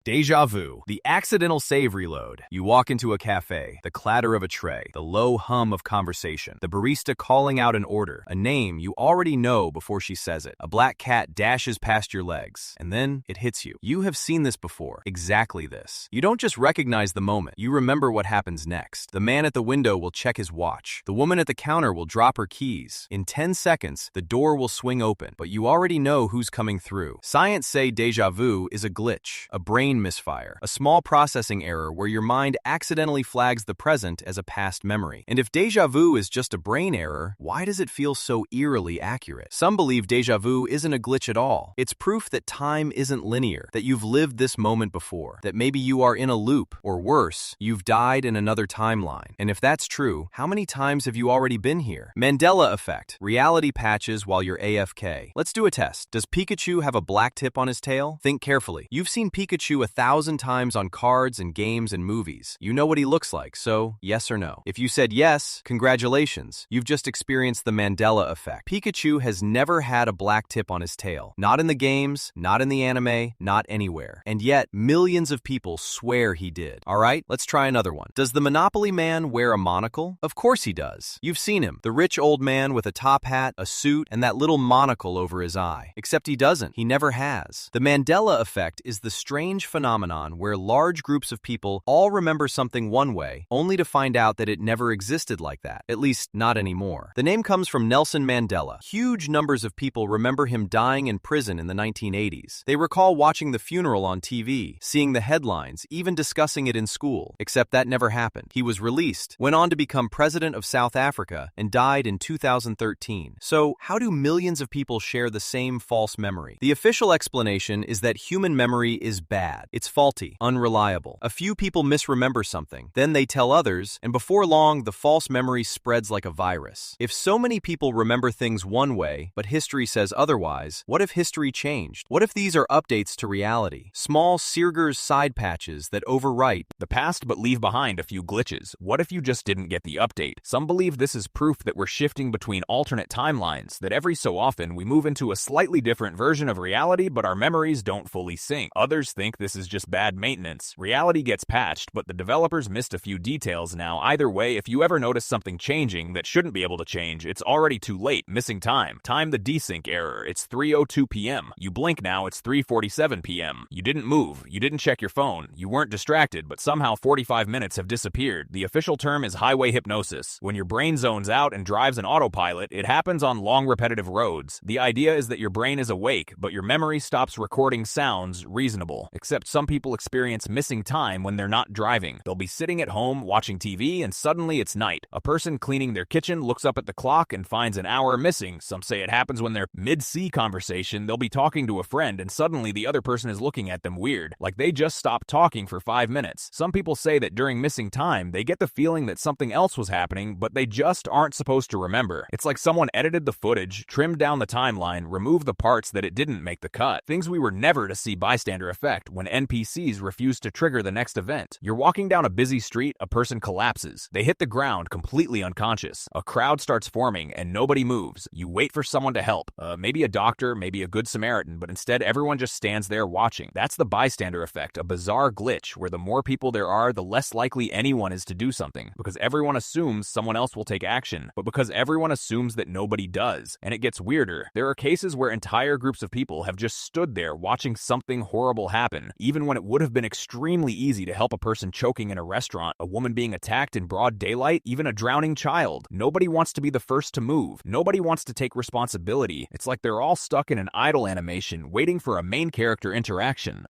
Deja vu, the accidental save reload. You walk into a cafe, the clatter of a tray, the low hum of conversation, the barista calling out an order, a name you already know before she says it. A black cat dashes past your legs, and then it hits you. You have seen this before, exactly this. You don't just recognize the moment, you remember what happens next. The man at the window will check his watch. The woman at the counter will drop her keys. In 10 seconds, the door will swing open, but you already know who's coming through. Science say deja vu is a glitch, a brain misfire, a small processing error where your mind accidentally flags the present as a past memory. And if deja vu is just a brain error, why does it feel so eerily accurate? Some believe deja vu isn't a glitch at all. It's proof that time isn't linear, that you've lived this moment before, that maybe you are in a loop, or worse, you've died in another timeline. And if that's true, how many times have you already been here? Mandela effect, reality patches while you're AFK. Let's do a test. Does Pikachu have a black tip on his tail? Think carefully. You've seen Pikachu 1,000 times on cards and games and movies. You know what he looks like, so yes or no. If you said yes, congratulations. You've just experienced the Mandela effect. Pikachu has never had a black tip on his tail. Not in the games, not in the anime, not anywhere. And yet, millions of people swear he did. Alright, let's try another one. Does the Monopoly man wear a monocle? Of course he does. You've seen him. The rich old man with a top hat, a suit, and that little monocle over his eye. Except he doesn't. He never has. The Mandela effect is the strange phenomenon where large groups of people all remember something one way, only to find out that it never existed like that, at least not anymore. The name comes from Nelson Mandela. Huge numbers of people remember him dying in prison in the 1980s. They recall watching the funeral on TV, seeing the headlines, even discussing it in school, except that never happened. He was released, went on to become president of South Africa, and died in 2013. So, how do millions of people share the same false memory? The official explanation is that human memory is bad. It's faulty, unreliable. A few people misremember something, then they tell others, and before long, the false memory spreads like a virus. If so many people remember things one way, but history says otherwise, what if history changed? What if these are updates to reality? Small Searger's side patches that overwrite the past but leave behind a few glitches. What if you just didn't get the update? Some believe this is proof that we're shifting between alternate timelines, that every so often we move into a slightly different version of reality, but our memories don't fully sync. Others think this is just bad maintenance. Reality gets patched, but the developers missed a few details now. Either way, if you ever notice something changing that shouldn't be able to change, it's already too late. Missing time. Time the desync error. It's 3:02 p.m. You blink now, it's 3:47 p.m. You didn't move. You didn't check your phone. You weren't distracted, but somehow 45 minutes have disappeared. The official term is highway hypnosis. When your brain zones out and drives an autopilot, it happens on long repetitive roads. The idea is that your brain is awake, but your memory stops recording sounds reasonable. Except some people experience missing time when they're not driving. They'll be sitting at home watching TV and suddenly it's night. A person cleaning their kitchen looks up at the clock and finds an hour missing. Some say it happens when they're mid-sea conversation. They'll be talking to a friend and suddenly the other person is looking at them weird, like they just stopped talking for 5 minutes. Some people say that during missing time, they get the feeling that something else was happening, but they just aren't supposed to remember. It's like someone edited the footage, trimmed down the timeline, removed the parts that it didn't make the cut. Things we were never to see bystander effect when NPCs refuse to trigger the next event. You're walking down a busy street, a person collapses. They hit the ground completely unconscious. A crowd starts forming and nobody moves. You wait for someone to help. Maybe a doctor, maybe a good Samaritan, but instead everyone just stands there watching. That's the bystander effect, a bizarre glitch where the more people there are, the less likely anyone is to do something, because everyone assumes someone else will take action, but because everyone assumes that nobody does. And it gets weirder. There are cases where entire groups of people have just stood there watching something horrible happen, even when it would have been extremely easy to help a person choking in a restaurant, a woman being attacked in broad daylight, even a drowning child. Nobody wants to be the first to move. Nobody wants to take responsibility. It's like they're all stuck in an idle animation, waiting for a main character interaction.